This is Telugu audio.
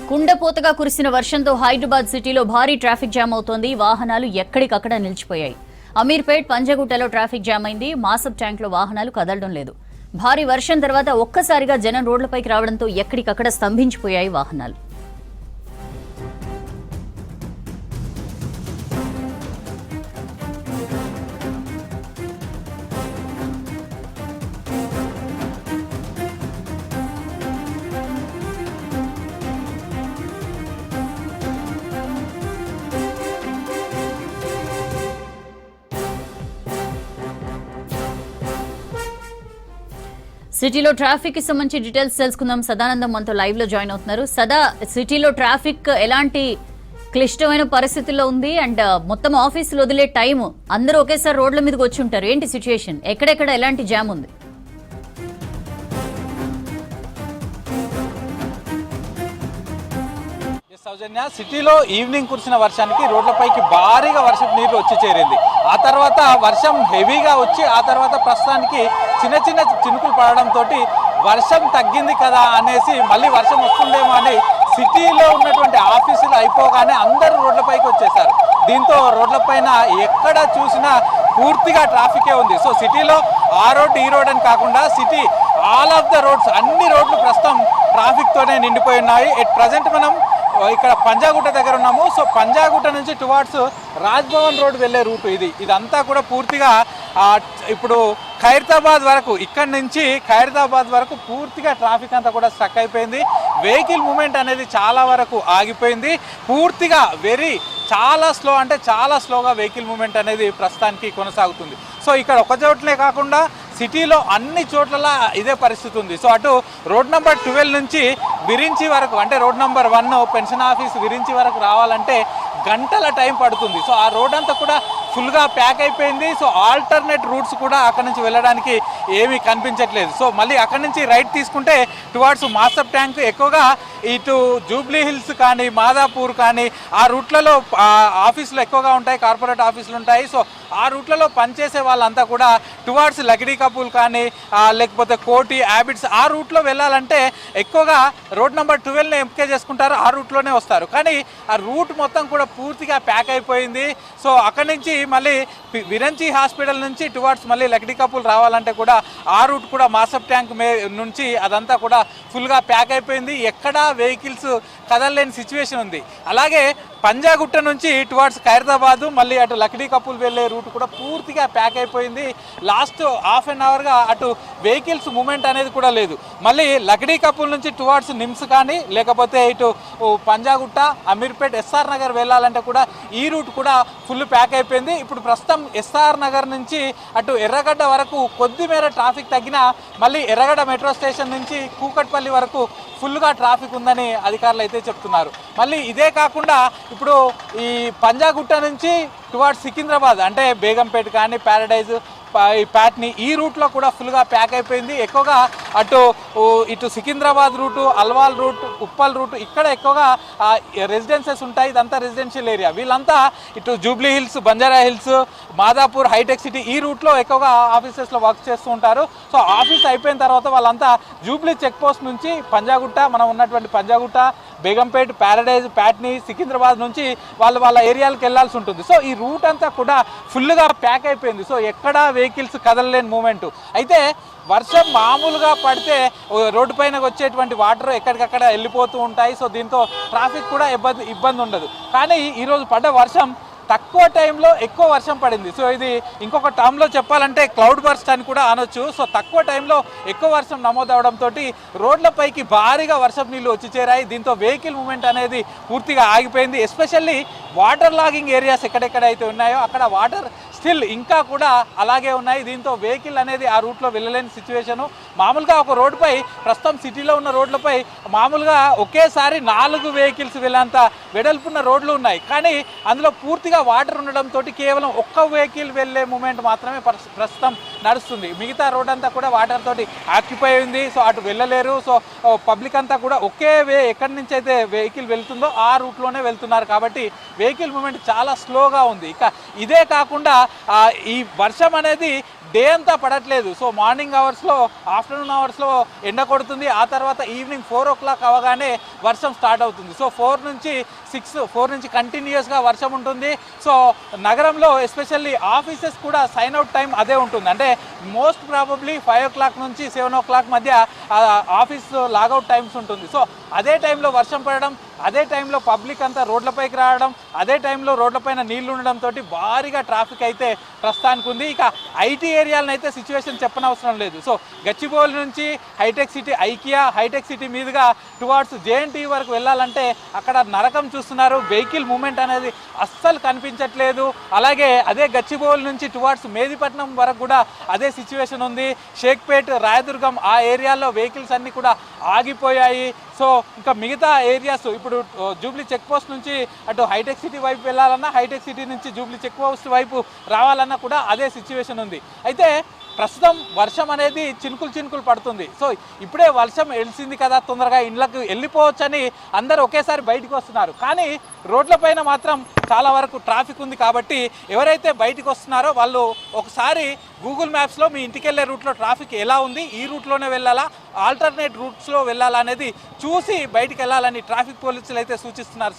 కుండపోతగా కురిసిన వర్షంతో హైదరాబాద్ సిటీలో భారీ ట్రాఫిక్ జామ్ అవుతోంది. వాహనాలు ఎక్కడికక్కడ నిలిచిపోయాయి. అమీర్పేట్, పంజాగుట్టలో ట్రాఫిక్ జామ్ అయింది. మాసబ్ ట్యాంక్లో వాహనాలు కదలడం లేదు. భారీ వర్షం తర్వాత ఒక్కసారిగా జనం రోడ్లపైకి రావడంతో ఎక్కడికక్కడ స్తంభించిపోయాయి వాహనాలు. సిటీలో ట్రాఫిక్ కి సంబంధించి డీటెయిల్స్ తెలుసుకుందాం. సదానందం మనతో లైవ్ లో జాయిన్ అవుతున్నారు. సదా, సిటీలో ట్రాఫిక్ ఎలాంటి క్లిష్టమైన పరిస్థితుల్లో ఉంది? అండ్ మొత్తం ఆఫీసులు వదిలే టైం, అందరూ ఒకేసారి రోడ్ల మీదకి వచ్చి ఉంటారు. ఏంటి సిచ్యుయేషన్? ఎక్కడెక్కడ ఎలాంటి జామ్ ఉంది? సౌజన్య, సిటీలో ఈవినింగ్ కురిసిన వర్షానికి రోడ్లపైకి భారీగా వర్షపు నీరు వచ్చి చేరింది. ఆ తర్వాత వర్షం హెవీగా వచ్చి ఆ తర్వాత ప్రస్తుతానికి చిన్న చిన్న చినుకులు పడడంతో వర్షం తగ్గింది కదా అనేసి మళ్ళీ వర్షం వస్తుందేమో అని సిటీలో ఉన్నటువంటి ఆఫీసులు అయిపోగానే అందరూ రోడ్లపైకి వచ్చేసారు. దీంతో రోడ్లపైన ఎక్కడ చూసినా పూర్తిగా ట్రాఫికే ఉంది. సో సిటీలో ఆ రోడ్ ఈ రోడ్ అని కాకుండా city all of the roads, అన్ని రోడ్లు ప్రస్తుతం ట్రాఫిక్తోనే నిండిపోయి ఉన్నాయి. ఎట్ ప్రజెంట్ మనం ఇక్కడ పంజాగుట్ట దగ్గర ఉన్నాము. సో పంజాగుట్ట నుంచి టువార్డ్స్ రాజ్భవన్ రోడ్ వెళ్ళే రూట్ ఇదంతా కూడా పూర్తిగా ఇప్పుడు ఖైరతాబాద్ వరకు, ఇక్కడి నుంచి ఖైరతాబాద్ వరకు పూర్తిగా ట్రాఫిక్ అంతా కూడా స్టక్ అయిపోయింది. వెహికల్ మూమెంట్ అనేది చాలా వరకు ఆగిపోయింది. పూర్తిగా చాలా స్లో, అంటే చాలా స్లోగా వెహికల్ మూమెంట్ అనేది ప్రస్తుతానికి కొనసాగుతుంది. సో ఇక్కడ ఒక చోట్లే కాకుండా సిటీలో అన్ని చోట్ల ఇదే పరిస్థితి ఉంది. సో అటు రోడ్ నెంబర్ 12 నుంచి విరించి వరకు, అంటే road number 1 pension office Virinchi వరకు రావాలంటే గంటల టైం పడుతుంది. సో ఆ రోడ్ అంతా కూడా ఫుల్గా ప్యాక్ అయిపోయింది. సో ఆల్టర్నేట్ రూట్స్ కూడా అక్కడ నుంచి వెళ్ళడానికి ఏమీ కనిపించట్లేదు. సో మళ్ళీ అక్కడ నుంచి రైట్ తీసుకుంటే టువార్డ్స్ మాసబ్ ట్యాంక్, ఎక్కువగా ఇటు జూబ్లీ హిల్స్ కానీ మాదాపూర్ కానీ ఆ రూట్లలో ఆఫీసులు ఎక్కువగా ఉంటాయి, కార్పొరేట్ ఆఫీసులు ఉంటాయి. సో ఆ రూట్లలో పనిచేసే వాళ్ళంతా కూడా టువార్డ్స్ లకిడీ కపూల్ కానీ లేకపోతే కోటి, హ్యాబిట్స్ ఆ రూట్లో వెళ్ళాలంటే ఎక్కువగా రోడ్ నెంబర్ 12ని ఎంపిక చేసుకుంటారు, ఆ రూట్లోనే వస్తారు. కానీ ఆ రూట్ మొత్తం కూడా పూర్తిగా ప్యాక్ అయిపోయింది. సో అక్కడి నుంచి మళ్ళీ విరంచి హాస్పిటల్ నుంచి టువార్డ్స్ మళ్ళీ లకిడీ కపూల్ రావాలంటే కూడా ఆ రూట్ కూడా మాసబ్ ట్యాంక్ నుంచి అదంతా కూడా ఫుల్గా ప్యాక్ అయిపోయింది. ఎక్కడా వెహికల్స్ కదలలేని సిచ్యువేషన్ ఉంది. అలాగే పంజాగుట్ట నుంచి టువార్డ్స్ ఖైరతాబాద్, మళ్ళీ అటు లకిడీ కపూల్ వెళ్ళే రూట్ కూడా పూర్తిగా ప్యాక్ అయిపోయింది. లాస్ట్ హాఫ్ అన్ అవర్గా అటు వెహికల్స్ మూమెంట్ అనేది కూడా లేదు. మళ్ళీ లకిడీ కపూల్ నుంచి టువార్డ్స్ నిమ్స్ కానీ లేకపోతే ఇటు పంజాగుట్ట, అమీర్పేట్, ఎస్ఆర్ నగర్ వెళ్ళాలంటే కూడా ఈ రూట్ కూడా ఫుల్ ప్యాక్ అయిపోయింది. ఇప్పుడు ప్రస్తుతం ఎస్ఆర్ నగర్ నుంచి అటు ఎర్రగడ్డ వరకు కొద్ది మేర ట్రాఫిక్ తగ్గినా మళ్ళీ ఎర్రగడ్డ మెట్రో స్టేషన్ నుంచి కూకట్పల్లి వరకు ఫుల్గా ట్రాఫిక్ ఉందని అధికారులు అయితే చెప్తున్నారు. మళ్ళీ ఇదే కాకుండా ఇప్పుడు ఈ పంజాగుట్ట నుంచి టువార్డ్స్ సికింద్రాబాద్, అంటే బేగంపేట కానీ ప్యారడైజ్, ప్యాట్ని ఈ రూట్లో కూడా ఫుల్గా ప్యాక్ అయిపోయింది. ఎక్కువగా ఇటు Secunderabad route, Alwal route, Uppal route ఇక్కడ ఎక్కువగా రెసిడెన్సెస్ ఉంటాయి. ఇదంతా రెసిడెన్షియల్ ఏరియా. వీళ్ళంతా ఇటు జూబ్లీ హిల్స్, బంజారా హిల్స్, మాదాపూర్, హైటెక్ సిటీ ఈ రూట్లో ఎక్కువగా ఆఫీసెస్లో వర్క్ చేస్తూ ఉంటారు. సో ఆఫీస్ అయిపోయిన తర్వాత వాళ్ళంతా జూబ్లీ చెక్ పోస్ట్ నుంచి పంజాగుట్ట, మనం ఉన్నటువంటి పంజాగుట్ట, బేగంపేట్, ప్యారడైజ్, ప్యాట్ని, సికింద్రాబాద్ నుంచి వాళ్ళ ఏరియాలకు వెళ్లాల్సి ఉంటుంది. సో ఈ రూట్ అంతా కూడా ఫుల్గా ప్యాక్ అయిపోయింది. సో ఎక్కడా వెహికల్స్ కదలలేని మూమెంట్. అయితే వర్షం మామూలుగా పడితే రోడ్డు పైన వచ్చేటువంటి వాటర్ ఎక్కడికక్కడ వెళ్ళిపోతూ ఉంటాయి. సో దీంతో ట్రాఫిక్ కూడా ఇబ్బంది ఉండదు. కానీ ఈరోజు పడ్డ వర్షం తక్కువ టైంలో ఎక్కువ వర్షం పడింది. సో ఇది ఇంకొక టర్మ్లో చెప్పాలంటే క్లౌడ్ బర్స్ట్ అని కూడా అనొచ్చు. సో తక్కువ టైంలో ఎక్కువ వర్షం నమోదవడంతో రోడ్లపైకి భారీగా వర్షపు నీళ్లు వచ్చి చేరాయి. దీంతో వెహికల్ మూమెంట్ అనేది పూర్తిగా ఆగిపోయింది. ఎస్పెషల్లీ వాటర్ లాగింగ్ ఏరియాస్ ఎక్కడెక్కడైతే ఉన్నాయో అక్కడ వాటర్ స్టిల్ ఇంకా కూడా అలాగే ఉన్నాయి. దీంతో వెహికల్ అనేది ఆ రూట్లో వెళ్ళలేని సిచ్యువేషను. మామూలుగా ఒక రోడ్డుపై, ప్రస్తుతం సిటీలో ఉన్న రోడ్లపై మామూలుగా ఒకేసారి 4 వెహికల్స్ వెళ్ళేంత వెడల్పున్న రోడ్లు ఉన్నాయి. కానీ అందులో పూర్తిగా వాటర్ ఉండడంతో కేవలం ఒక్క వెహికల్ వెళ్ళే మూమెంట్ మాత్రమే ప్రస్తుతం నడుస్తుంది. మిగతా రోడ్ అంతా కూడా వాటర్ తోటి ఆక్యుపై ఉంది. సో అటు వెళ్ళలేరు. సో పబ్లిక్ అంతా కూడా ఒకే ఎక్కడి నుంచి అయితే వెహికల్ వెళ్తుందో ఆ రూట్లోనే వెళ్తున్నారు. కాబట్టి వెహికల్ మూమెంట్ చాలా స్లోగా ఉంది. ఇక ఇదే కాకుండా ఈ వర్షం అనేది డే అంతా పడట్లేదు. సో మార్నింగ్ అవర్స్లో, ఆఫ్టర్నూన్ అవర్స్లో ఎండ కొడుతుంది. ఆ తర్వాత ఈవినింగ్ 4 o'clock అవగానే వర్షం స్టార్ట్ అవుతుంది. సో 4 నుంచి 6 కంటిన్యూస్గా వర్షం ఉంటుంది. సో నగరంలో ఎస్పెషల్లీ ఆఫీసెస్ కూడా సైన్ అవుట్ టైం అదే ఉంటుంది. అంటే మోస్ట్ ప్రాబబ్లీ 5 o'clock నుంచి 7 o'clock మధ్య ఆఫీస్ లాగౌట్ టైమ్స్ ఉంటుంది. సో అదే టైంలో వర్షం పడడం, అదే టైంలో పబ్లిక్ అంతా రోడ్లపైకి రావడం, అదే టైంలో రోడ్లపైన నీళ్లు ఉండడంతో భారీగా ట్రాఫిక్ అయితే ప్రస్తుతానికి ఉంది. ఇక ఐటీ ఏరియాలను అయితే సిచ్యువేషన్ చెప్పనవసరం లేదు. సో గచ్చిబౌలి నుంచి హైటెక్ సిటీ, ఐకియా హైటెక్ సిటీ మీదుగా టువార్డ్స్ జేఎన్టీ వరకు వెళ్ళాలంటే అక్కడ నరకం చూస్తున్నారు. వెహికల్ మూమెంట్ అనేది అస్సలు కనిపించట్లేదు. అలాగే అదే గచ్చిబౌలి నుంచి టువార్డ్స్ మేదిపట్నం వరకు కూడా అదే సిచ్యువేషన్ ఉంది. షేక్పేట్, రాయదుర్గం ఆ ఏరియాలో వెహికల్స్ అన్నీ కూడా ఆగిపోయాయి. సో ఇంకా మిగతా ఏరియాస్ ఇప్పుడు జూబ్లీ చెక్ పోస్ట్ నుంచి అటు హైటెక్ సిటీ వైపు వెళ్ళాలన్నా, హైటెక్ సిటీ నుంచి జూబ్లీ చెక్ పోస్ట్ వైపు రావాలన్నా కూడా అదే సిచ్యువేషన్ ఉంది. అయితే ప్రస్తుతం వర్షం అనేది చినుకులు పడుతుంది. సో ఇప్పుడే వర్షం వెలిసింది కదా, తొందరగా ఇండ్లకు వెళ్ళిపోవచ్చని అందరూ ఒకేసారి బయటకు వస్తున్నారు. కానీ రోడ్లపైన మాత్రం చాలా వరకు ట్రాఫిక్ ఉంది. కాబట్టి ఎవరైతే బయటకు వస్తున్నారో వాళ్ళు ఒకసారి గూగుల్ మ్యాప్స్లో మీ ఇంటికి వెళ్ళే రూట్లో ట్రాఫిక్ ఎలా ఉంది, ఈ రూట్లోనే వెళ్ళాలా, ఆల్టర్నేట్ రూట్స్లో వెళ్ళాలా అనేది చూసి బయటికి వెళ్ళాలని ట్రాఫిక్ పోలీసులు అయితే సూచిస్తున్నారు.